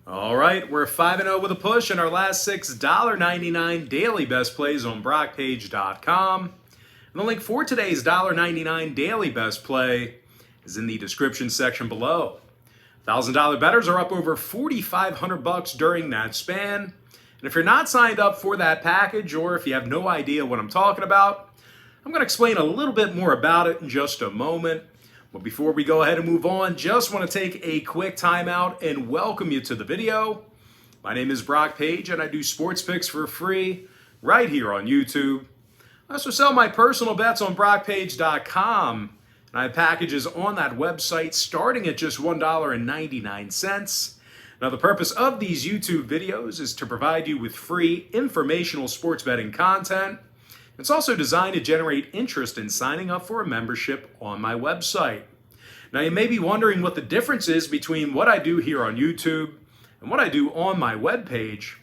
All right, we're 5-0 with a push in our last six $1.99 daily best plays on BrockPage.com. And the link for today's $1.99 daily best play is in the description section below. $1,000 bettors are up over $4,500 during that span. And if you're not signed up for that package, or if you have no idea what I'm talking about, I'm going to explain a little bit more about it in just a moment. But before we go ahead and move on, just want to take a quick time out and welcome you to the video. My name is Brock Page and I do sports picks for free right here on YouTube. I also sell my personal bets on BrockPage.com. And I have packages on that website starting at just $1.99. Now the purpose of these YouTube videos is to provide you with free informational sports betting content. It's also designed to generate interest in signing up for a membership on my website. Now you may be wondering what the difference is between what I do here on YouTube and what I do on my webpage.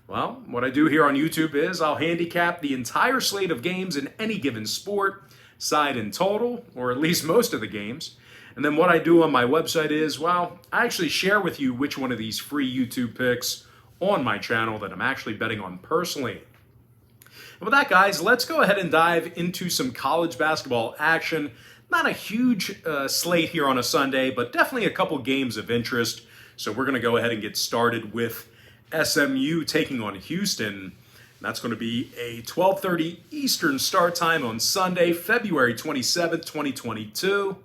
Well, what I do here on YouTube is I'll handicap the entire slate of games in any given sport, side and total, or at least most of the games. And then what I do on my website is, well, I actually share with you which one of these free YouTube picks on my channel that I'm actually betting on personally. And with that, guys, let's go ahead and dive into some college basketball action. Not a huge slate here on a Sunday, but definitely a couple games of interest. So we're going to go ahead and get started with SMU taking on Houston. And that's going to be a 12:30 Eastern start time on Sunday, February 27th, 2022.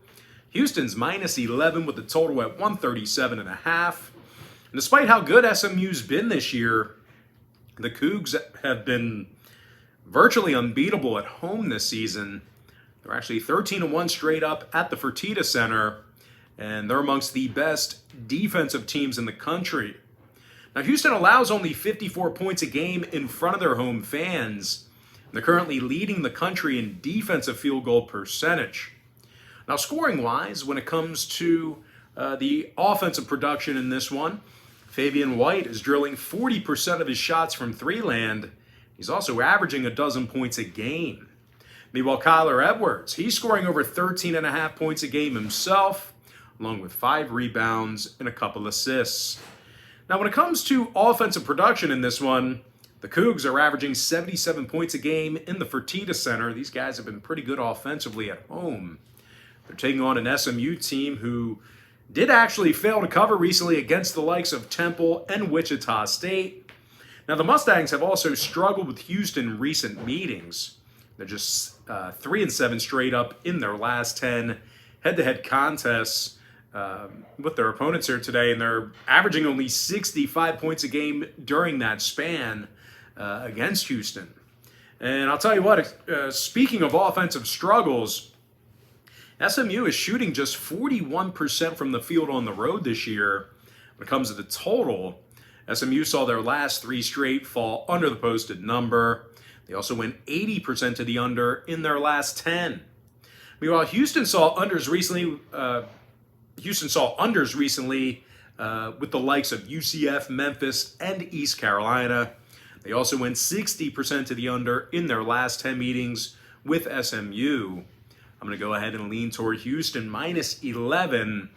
Houston's minus 11 with the total at 137.5. And despite how good SMU's been this year, the Cougs have been virtually unbeatable at home this season. They're actually 13-1 straight up at the Fertitta Center, and they're amongst the best defensive teams in the country. Now, Houston allows only 54 points a game in front of their home fans. They're currently leading the country in defensive field goal percentage. Now, scoring-wise, when it comes to the offensive production in this one, Fabian White is drilling 40% of his shots from three-land. He's also averaging a dozen points a game. Meanwhile, Kyler Edwards, he's scoring over 13.5 points a game himself, along with 5 rebounds and a couple assists. Now, when it comes to offensive production in this one, the Cougs are averaging 77 points a game in the Fertitta Center. These guys have been pretty good offensively at home. They're taking on an SMU team who did actually fail to cover recently against the likes of Temple and Wichita State. Now, the Mustangs have also struggled with Houston in recent meetings. They're just 3-7 straight up in their last 10 head-to-head contests with their opponents here today, and they're averaging only 65 points a game during that span against Houston. And I'll tell you what, speaking of offensive struggles, SMU is shooting just 41% from the field on the road this year. When it comes to the total, SMU saw their last 3 straight fall under the posted number. They also went 80% to the under in their last 10. Meanwhile, Houston saw unders recently with the likes of UCF, Memphis, and East Carolina. They also went 60% to the under in their last 10 meetings with SMU. I'm going to go ahead and lean toward Houston minus 11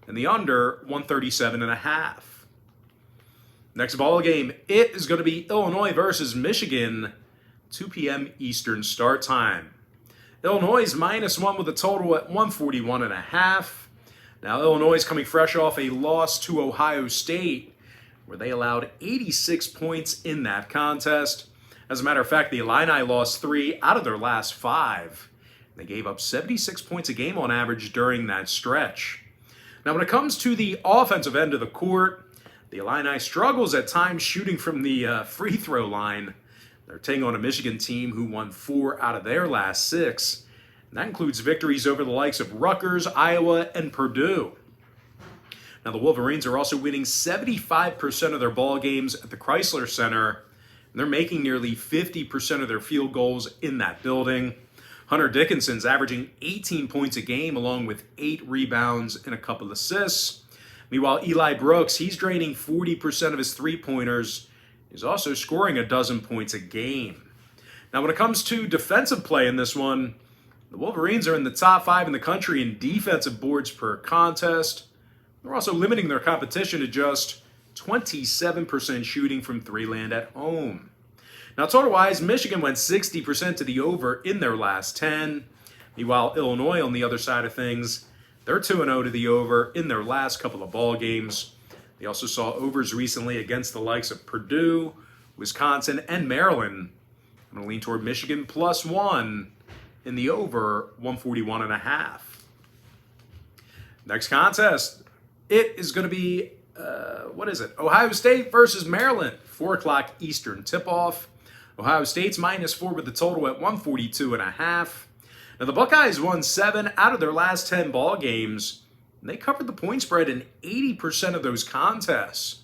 and the under 137.5. Next ball game, it is going to be Illinois versus Michigan, 2 p.m. Eastern start time. Illinois is -1 with a total at 141.5. Now, Illinois is coming fresh off a loss to Ohio State, where they allowed 86 points in that contest. As a matter of fact, the Illini lost 3 out of their last 5. They gave up 76 points a game on average during that stretch. Now, when it comes to the offensive end of the court, the Illini struggles at times shooting from the free throw line. They're taking on a Michigan team who won 4 out of their last 6. And that includes victories over the likes of Rutgers, Iowa, and Purdue. Now, the Wolverines are also winning 75% of their ball games at the Chrysler Center. And they're making nearly 50% of their field goals in that building. Hunter Dickinson's averaging 18 points a game along with 8 rebounds and a couple assists. Meanwhile, Eli Brooks, he's draining 40% of his three-pointers. He's also scoring a dozen points a game. Now, when it comes to defensive play in this one, the Wolverines are in the top 5 in the country in defensive boards per contest. They're also limiting their competition to just 27% shooting from three-land at home. Now, total-wise, Michigan went 60% to the over in their last 10. Meanwhile, Illinois, on the other side of things, they're 2-0 to the over in their last couple of ball games. They also saw overs recently against the likes of Purdue, Wisconsin, and Maryland. I'm going to lean toward Michigan +1 in the over 141.5. Next contest, it is going to be, Ohio State versus Maryland, 4 o'clock Eastern tip-off. Ohio State's -4 with the total at 142.5. Now, the Buckeyes won 7 out of their last 10 ball games, and they covered the point spread in 80% of those contests.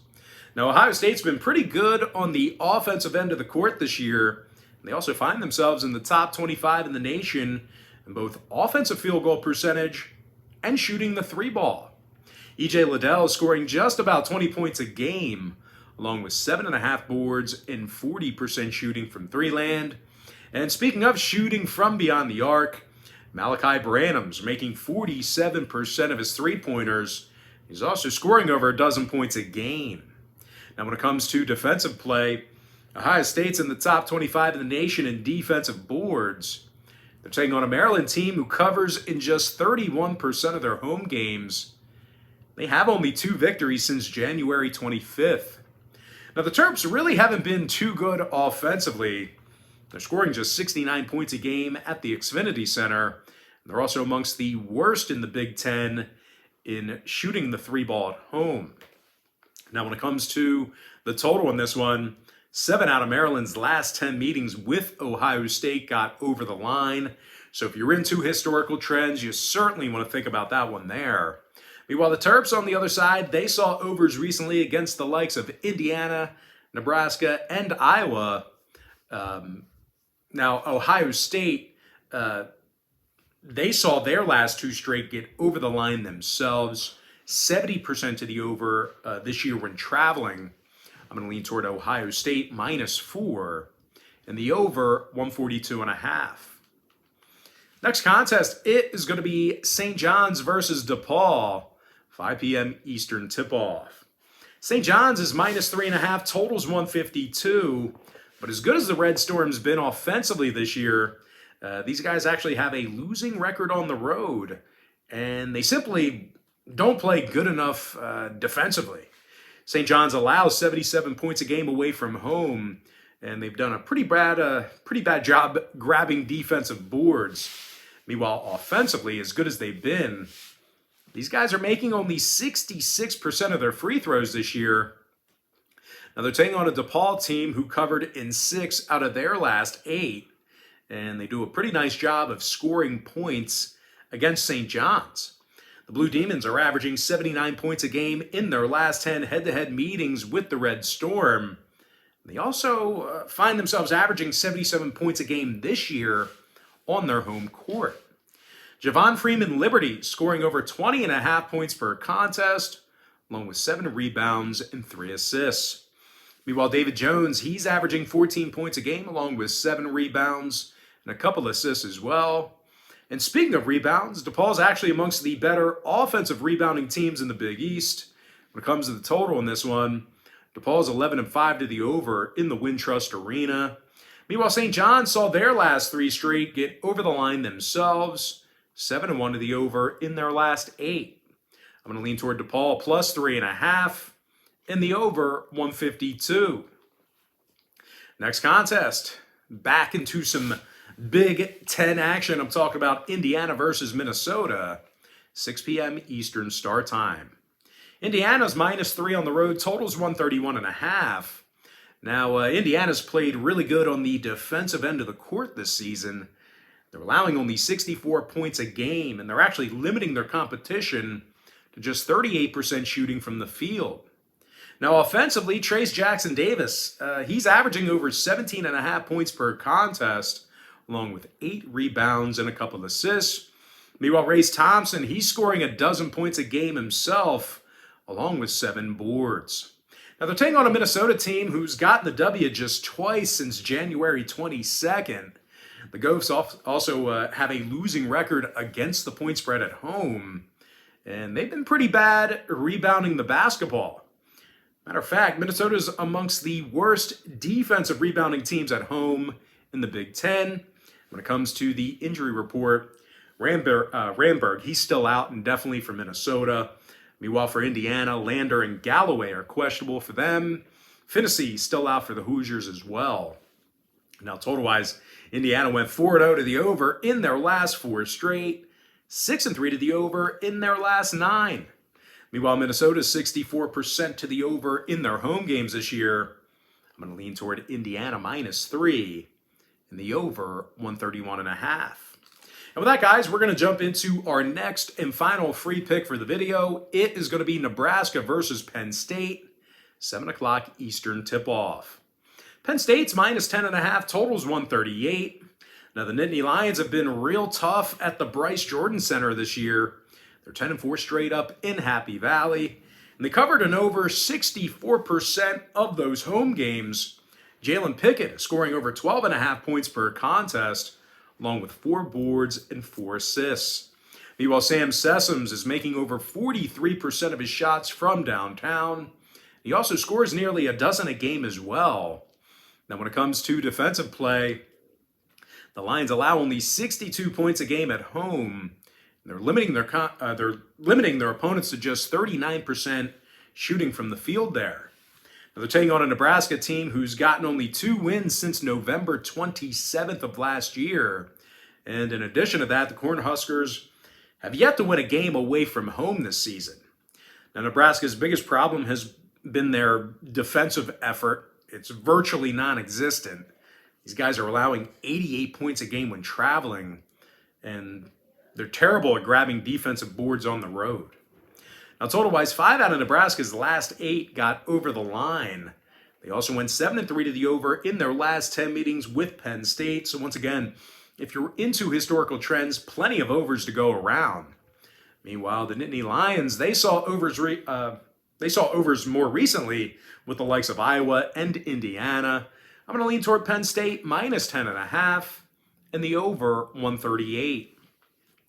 Now, Ohio State's been pretty good on the offensive end of the court this year. And they also find themselves in the top 25 in the nation in both offensive field goal percentage and shooting the three ball. E.J. Liddell scoring just about 20 points a game, along with 7.5 boards and 40% shooting from three-land. And speaking of shooting from beyond the arc, Malachi Branham's making 47% of his three-pointers. He's also scoring over a dozen points a game. Now, when it comes to defensive play, Ohio State's in the top 25 in the nation in defensive boards. They're taking on a Maryland team who covers in just 31% of their home games. They have only 2 victories since January 25th. Now, the Terps really haven't been too good offensively. They're scoring just 69 points a game at the Xfinity Center. They're also amongst the worst in the Big Ten in shooting the three ball at home. Now, when it comes to the total in this one, 7 out of Maryland's last 10 meetings with Ohio State got over the line. So if you're into historical trends, you certainly want to think about that one there. Meanwhile, the Terps on the other side, they saw overs recently against the likes of Indiana, Nebraska, and Iowa. Now, Ohio State, they saw their last 2 straight get over the line themselves. 70% to the over this year when traveling. I'm going to lean toward Ohio State -4 and the over 142.5. Next contest, it is going to be St. John's versus DePaul, 5 p.m. Eastern tip-off. St. John's is -3.5, totals 152. But as good as the Red Storm's been offensively this year, these guys actually have a losing record on the road, and they simply don't play good enough defensively. St. John's allows 77 points a game away from home, and they've done a pretty bad job grabbing defensive boards. Meanwhile, offensively, as good as they've been, these guys are making only 66% of their free throws this year. Now, they're taking on a DePaul team who covered in 6 out of their last 8, and they do a pretty nice job of scoring points against St. John's. The Blue Demons are averaging 79 points a game in their last 10 head-to-head meetings with the Red Storm. They also find themselves averaging 77 points a game this year on their home court. Javon Freeman Liberty scoring over 20.5 points per contest, along with 7 rebounds and 3 assists. Meanwhile, David Jones, he's averaging 14 points a game, along with 7 rebounds and a couple assists as well. And speaking of rebounds, DePaul's actually amongst the better offensive rebounding teams in the Big East. When it comes to the total in this one, DePaul's 11-5 to the over in the Wintrust Arena. Meanwhile, St. John saw their last 3 straight get over the line themselves, 7-1 to the over in their last 8. I'm going to lean toward DePaul +3.5 and the over 152. Next contest, back into some Big Ten action. I'm talking about Indiana versus Minnesota, 6 p.m. Eastern start time. Indiana's -3 on the road, totals 131.5. Now, Indiana's played really good on the defensive end of the court this season. They're allowing only 64 points a game, and they're actually limiting their competition to just 38% shooting from the field. Now, offensively, Trace Jackson Davis, he's averaging over 17.5 points per contest, along with 8 rebounds and a couple assists. Meanwhile, Race Thompson, he's scoring a dozen points a game himself, along with 7 boards. Now, they're taking on a Minnesota team who's gotten the W just twice since January 22nd. The Gophers also have a losing record against the point spread at home, and they've been pretty bad rebounding the basketball. Matter of fact, Minnesota's amongst the worst defensive rebounding teams at home in the Big Ten. When it comes to the injury report, Ramberg, he's still out indefinitely for Minnesota. Meanwhile, for Indiana, Lander and Galloway are questionable for them. Finney still out for the Hoosiers as well. Now, total-wise, Indiana went 4-0 to the over in their last 4 straight, 6-3 to the over in their last 9. Meanwhile, Minnesota's 64% to the over in their home games this year. I'm going to lean toward Indiana -3 in the over 131.5. And with that, guys, we're going to jump into our next and final free pick for the video. It is going to be Nebraska versus Penn State, 7 o'clock Eastern tip-off. Penn State's -10.5, totals 138. Now, the Nittany Lions have been real tough at the Bryce Jordan Center this year. They're 10-4 straight up in Happy Valley. And they covered an over 64% of those home games. Jalen Pickett scoring over 12.5 points per contest, along with 4 boards and 4 assists. Meanwhile, Sam Sessoms is making over 43% of his shots from downtown. He also scores nearly a dozen a game as well. Now, when it comes to defensive play, the Lions allow only 62 points a game at home. They're limiting their opponents to just 39% shooting from the field there. Now, they're taking on a Nebraska team who's gotten only 2 wins since November 27th of last year. And in addition to that, the Cornhuskers have yet to win a game away from home this season. Now, Nebraska's biggest problem has been their defensive effort. It's virtually non-existent. These guys are allowing 88 points a game when traveling, and they're terrible at grabbing defensive boards on the road. Now, total-wise, 5 out of Nebraska's last 8 got over the line. They also went 7-3 to the over in their last 10 meetings with Penn State. So once again, if you're into historical trends, plenty of overs to go around. Meanwhile, the Nittany Lions, they saw overs more recently with the likes of Iowa and Indiana. I'm going to lean toward Penn State -10.5 and the over 138.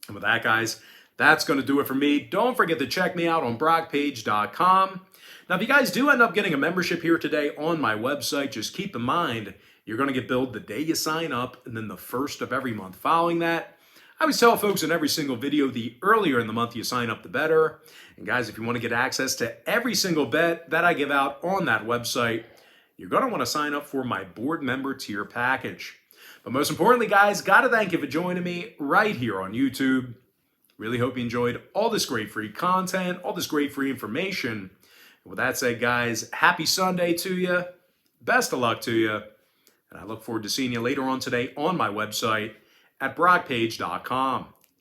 And with that, guys, that's going to do it for me. Don't forget to check me out on BrockPage.com. Now, if you guys do end up getting a membership here today on my website, just keep in mind you're going to get billed the day you sign up and then the first of every month following that. I always tell folks in every single video, the earlier in the month you sign up, the better. And guys, if you want to get access to every single bet that I give out on that website, you're going to want to sign up for my board member tier package. But most importantly, guys, got to thank you for joining me right here on YouTube. Really hope you enjoyed all this great free content, all this great free information. And with that said, guys, happy Sunday to you. Best of luck to you. And I look forward to seeing you later on today on my website at BrockPage.com.